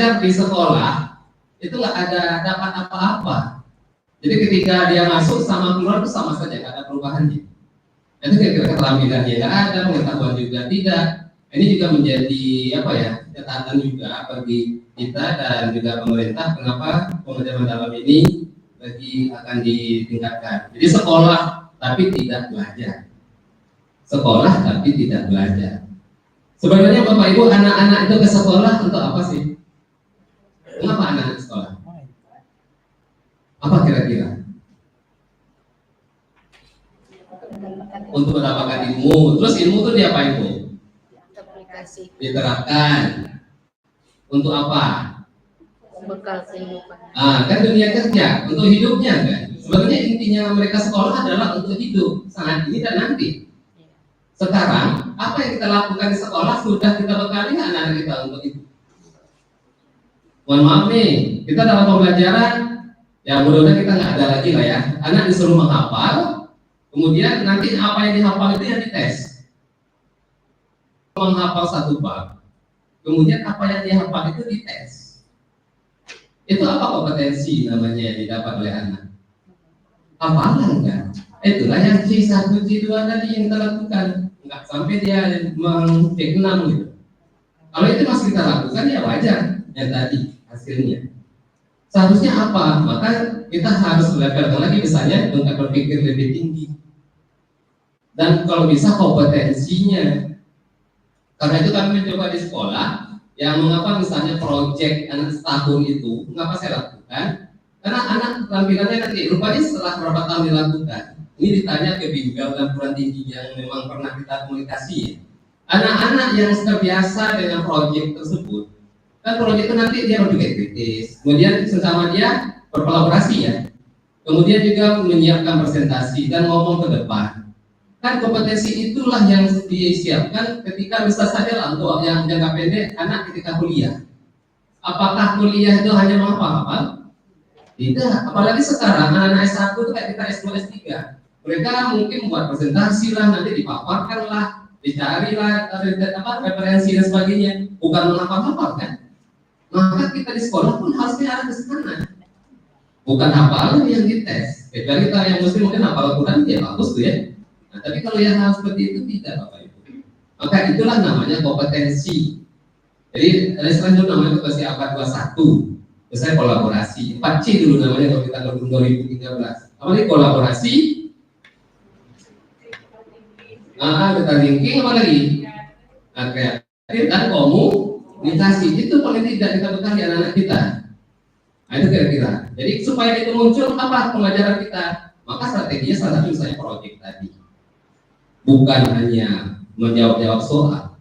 belajar di sekolah itu nggak ada dapat apa-apa. Jadi ketika dia masuk sama keluar itu sama saja, nggak ada perubahannya. Itu kira-kira keterampilannya nggak ada, pengetahuan juga tidak. Ini juga menjadi apa ya, catatan juga bagi kita dan juga pemerintah kenapa pembelajaran mendalam ini akan ditingkatkan. Jadi sekolah tapi tidak belajar. Sekolah tapi tidak belajar. Sebenarnya Bapak Ibu, anak-anak itu ke sekolah untuk apa sih? Mengapa anak-anak ke sekolah? Apa kira-kira? Untuk mendapatkan ilmu. Terus ilmu itu diapain itu? Diterapkan. Untuk apa? Bekal kehidupan. Kan dunia kerja, untuk hidupnya kan. Sebenarnya intinya mereka sekolah adalah untuk hidup saat ini dan nanti. Sekarang apa yang kita lakukan di sekolah sudah kita bekali anak-anak kita untuk itu. Mohon maaf nih, kita dalam pembelajaran ya mudah-mudahan kita nggak ada lagi lah ya. Anak disuruh menghafal, kemudian nanti apa yang dihafal itu yang dites. Menghafal satu bab, kemudian apa yang dihafal itu dites. Itu apa kompetensi namanya yang didapat oleh anak? Hafalan kan? Itulah yang C1, C2 tadi yang kita lakukan. Nggak sampai dia C6 gitu. Kalau itu masih kita lakukan ya wajar yang tadi hasilnya. Seharusnya apa? Maka kita harus belajar lagi misalnya untuk berpikir lebih tinggi. Dan kalau bisa kompetensinya. Karena itu kami mencoba di sekolah yang mengapa misalnya proyek anak setahun itu mengapa saya lakukan? Karena anak tampilannya nanti rupanya setelah berapa tahun dilakukan. Ini ditanya ke bimbel dan perguruan tinggi yang memang pernah kita komunikasi. Anak-anak yang terbiasa dengan proyek tersebut, kan proyek itu nanti dia berpikir kritis, kemudian sesama dia berkolaborasi ya, kemudian juga menyiapkan presentasi dan ngomong ke depan. Kan kompetensi itulah yang disiapkan ketika bisa saja lah untuk yang jangka pendek anak ketika kuliah. Apakah kuliah itu hanya menghafal? Tidak, apalagi sekarang anak-anak S1 itu kayak kita S2, S3. Mereka mungkin buat presentasi lah, nanti dipaparkan lah, dicari lah referensi dan sebagainya, bukan menghafal-hafal kan? Maka kita di sekolah pun harusnya arah ke sana, bukan hafalan yang dites. Kecuali kita yang muslim mungkin hafal Al-Quran ya bagus tuh ya. Nah, tapi kalau yang hal seperti itu tidak Bapak Ibu. Maka itulah namanya kompetensi. Jadi restoran dulu namanya kompetensi abad 21. Misalnya kolaborasi. 4C dulu namanya kalau kita tahun 2013. Apa nih kolaborasi? Data linking apa lagi? Kreatif dan komunikasi. Itu paling tidak kita bekali anak-anak kita. Nah, itu kira-kira. Jadi supaya itu muncul apa pengajaran kita? Maka strateginya salah satu misalnya proyek tadi. Bukan hanya menjawab soal.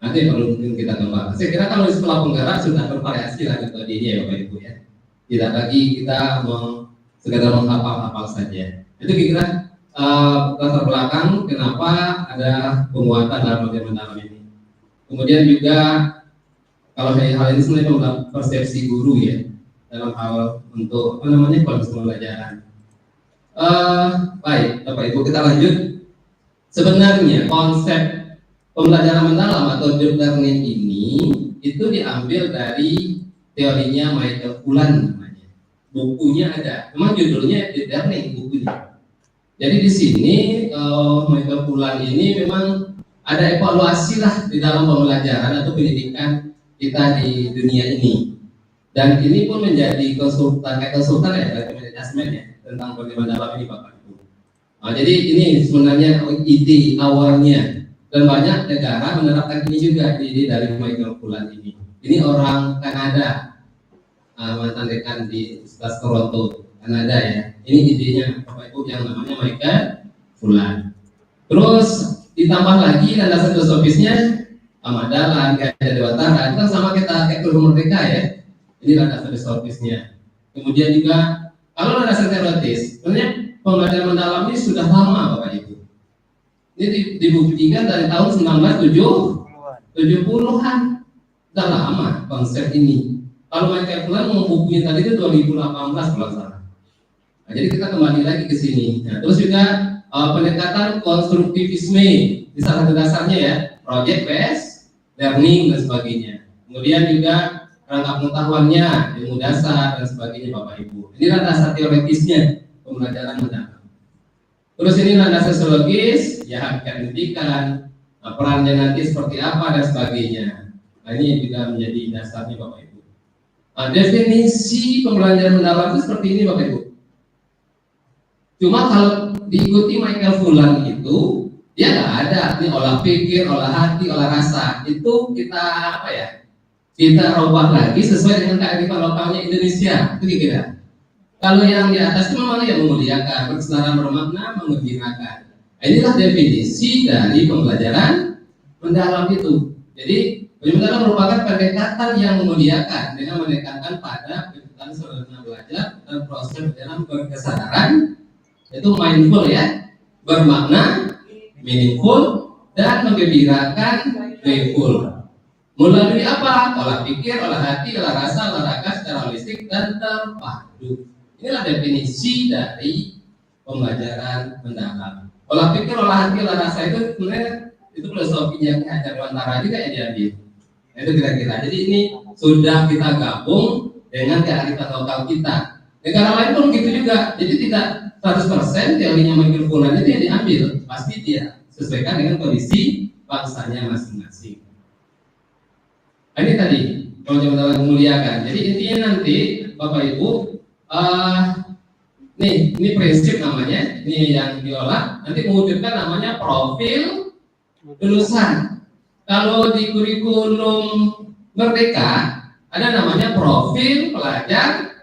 Nanti perlu mungkin kita kembangkan. Saya kira kalau di sekolah penggerak sudah bervariasi lah metodenya ya Bapak Ibu ya. Tidak lagi kita sekedar menghafal-hafal saja. Itu kira-kira latar belakang kenapa ada penguatan dalam mendalam ini. Kemudian juga kalau hal ini sebenarnya persepsi guru ya dalam hal untuk kualitas pembelajaran. Baik Bapak Ibu kita lanjut. Sebenarnya konsep pembelajaran mendalam atau deep learning ini itu diambil dari teorinya Michael Pollan namanya. Bukunya ada, memang judulnya deep learning bukunya. Jadi di sini Michael Pollan ini memang ada evaluasi lah di dalam pembelajaran atau pendidikan kita di dunia ini. Dan ini pun menjadi konsultan ya, rekomendasi ya tentang bagaimana dalam ini Bapak. Jadi ini sebenarnya ide awalnya dan banyak negara menerapkan ini juga ide dari Michael Pollan ini. Ini orang Kanada, mantan dekan di Universitas Toronto, Kanada ya. Ini idenya Bapak Ibu yang namanya Michael Pollan. Terus ditambah lagi landasan filosofisnya Ahmad Dahlan, Gajah Dewantara, itu kan sama kita kayak Guru Merdeka ya. Ini landasan filosofisnya. Kemudian juga kalau landasan teoritis, sebenarnya pembelajaran mendalam ini sudah lama Bapak Ibu. Ini dibuktikan dari tahun 1970-an. Sudah lama konsep ini. Kalau Michael Pollan mau bukunya tadi itu 2018 kalau salah. Nah, jadi kita kembali lagi ke sini. Nah, terus juga pendekatan konstruktivisme di salah satu dasarnya ya, project based learning dan sebagainya. Kemudian juga rangka pengetahuannya, ilmu dasar dan sebagainya Bapak Ibu. Ini dasar teoritisnya pembelajaran mendalam. Terus ini dasar sosiologis, ya hakikat pendidikan, perannya nanti seperti apa dan sebagainya. Nah, ini juga menjadi dasarnya Bapak Ibu. Nah, definisi pembelajaran mendalam itu seperti ini Bapak Ibu. Cuma kalau diikuti Michael Fullan itu, dia nggak ada ini olah pikir, olah hati, olah rasa. Itu kita apa ya? Kita robah lagi sesuai dengan kearifan lokalnya Indonesia. Itu kira-kira. Kalau yang di atas itu memang yang memuliakan, berkesenangan bermakna, mengembirakan. Nah, inilah definisi dari pembelajaran mendalam itu. Jadi mendalam merupakan pendekatan yang memuliakan dengan mendekatkan pada pendekatan sarana belajar dan proses berjalan berkesadaran, itu mindful ya, bermakna, meaningful, dan menggembirakan, joyful. Melalui apa? Olah pikir, olah hati, olah rasa, olah raga secara holistik dan terpadu. Inilah definisi dari pembelajaran mendalam. Olah pikir, olah hati, olah rasa itu sebenarnya itu filosofinya Hajar Dewantara juga yang diambil. Nah, itu kira-kira. Jadi ini sudah kita gabung dengan kearifan lokal kita. Negara lain pun gitu juga. Jadi tidak 100% teorinya Michael Fullan itu yang diambil. Pasti dia sesuaikan dengan kondisi bangsanya masing-masing. Nah, ini tadi kalau jabatan memuliakan. Jadi intinya nanti Bapak Ibu, ini prinsip namanya, ini yang diolah. Nanti mewujudkan namanya profil lulusan. Kalau di kurikulum Merdeka ada namanya profil pelajar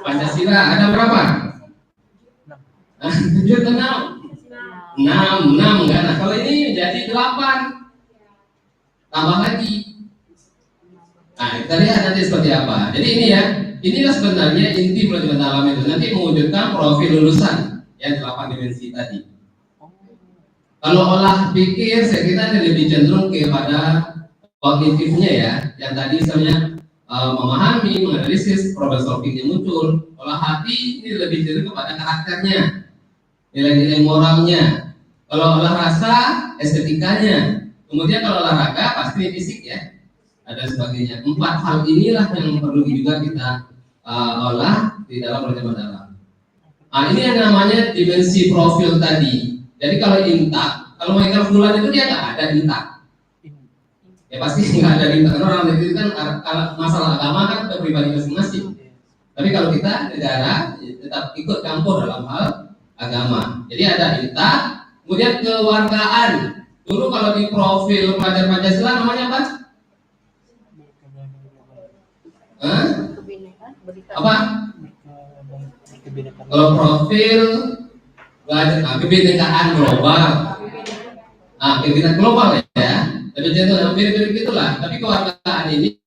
Pancasila. Ada berapa? 7 atau 6? 6 kan? Nah, kalau ini jadi 8. Tambah lagi. Nah, kita lihat nanti seperti apa. Jadi ini ya, inilah sebenarnya inti pelajaran dalam itu. Nanti mewujudkan profil lulusan yang 8 dimensi tadi. Kalau olah pikir, saya kira lebih cenderung kepada kognitifnya ya, yang tadi misalnya memahami, menganalisis, problem solving yang muncul. Olah hati ini lebih cenderung kepada karakternya, nilai-nilai moralnya. Kalau olah rasa, estetikanya. Kemudian kalau olahraga pasti fisik ya, ada sebagainya. 4 hal inilah yang perlu juga kita olah di dalam pelajaran mendalam. Nah, ini yang namanya dimensi profil tadi. Jadi kalau intak, kalau Michael Fullan itu dia nggak ada intak. Ya pasti nggak ada intak. Karena orang itu kan masalah agama kan ke pribadi masing-masing. Tapi kalau kita negara tetap ikut campur dalam hal agama. Jadi ada intak, kemudian kewargaan. Dulu kalau di profil pelajar Pancasila namanya apa? Apa? Kalau profil kebinekaan global, kebinekaan global ya, lebih cenderung mirip-mirip itulah. Tapi kewargaan ini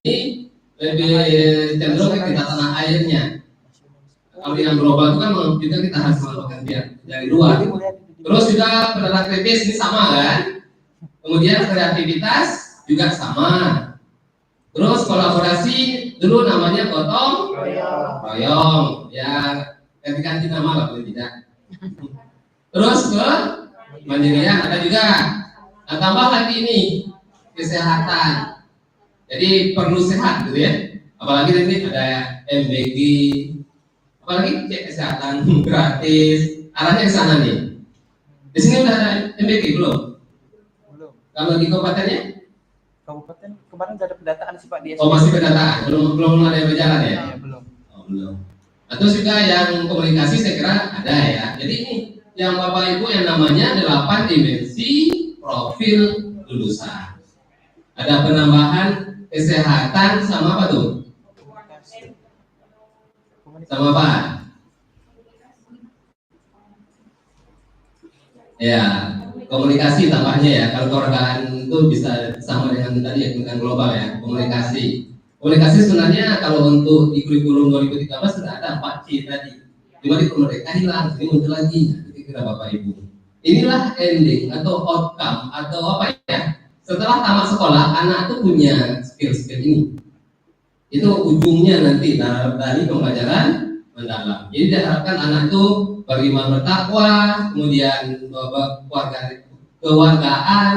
lebih cenderung kita tanah airnya. Kalau yang global itu kan juga kita harus melakukan dia dari luar. Terus juga pendapat kritis ini sama kan? Kemudian kreativitas juga sama. Terus kolaborasi dulu namanya gotong royong, ya ganti-ganti nama lah boleh tidak. Terus ke mandirian ada juga. Nah, tambah lagi ini kesehatan. Jadi perlu sehat gitu ya. Apalagi nanti ada MBG, apalagi cek kesehatan gratis. Arahnya ke sana nih. Di sini udah ada MBG belum? Belum. Kalau di kabupatennya? Kabupaten kemarin udah ada pendataan sih Pak di Oh masih pendataan, belum ada yang berjalan ya? Ya, belum. Oh, belum. Atau juga yang komunikasi saya kira ada ya. Jadi ini yang Bapak Ibu yang namanya 8 dimensi profil lulusan. Ada penambahan kesehatan sama apa tuh? Sama apa? Ya, komunikasi tambahnya ya. Kalau kewargaan itu bisa sama dengan tadi ya, dengan global ya, komunikasi. Komunikasi sebenarnya kalau untuk di kurikulum 2013 sudah ada 4C tadi. Cuma di kemerdekaan hilang, ini muncul lagi. Nanti kira Bapak Ibu. Inilah ending atau outcome atau apa ya? Setelah tamat sekolah, anak itu punya skill-skill ini. Itu ujungnya nanti dari pembelajaran mendalam. Jadi diharapkan anak itu beriman bertakwa, kemudian kewargaan,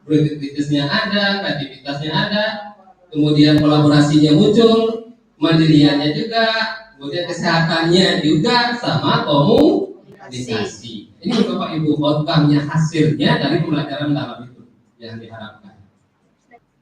produktivitasnya ada, kreativitasnya ada, kemudian kolaborasinya muncul, mandiriannya juga, kemudian kesehatannya juga, sama komunikasi. Ini Bapak Ibu outcome-nya, hasilnya dari pembelajaran dalam itu yang diharapkan.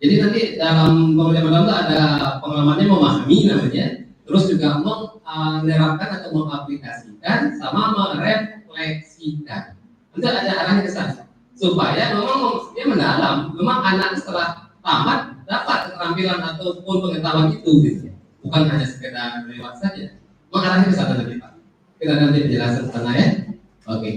Jadi nanti dalam pembelajaran itu ada pengalamannya memahami namanya, terus juga menerapkan atau mengaplikasikan sama merefleksikan. Nanti ada arahnya ke sana supaya memang dia mendalam, memang anak setelah tamat dapat keterampilan ataupun pengetahuan itu gitu. Bukan hanya sekedar lewat saja. Mengarahnya ke sana nanti Pak. Kita nanti penjelasan ke sana ya. Oke.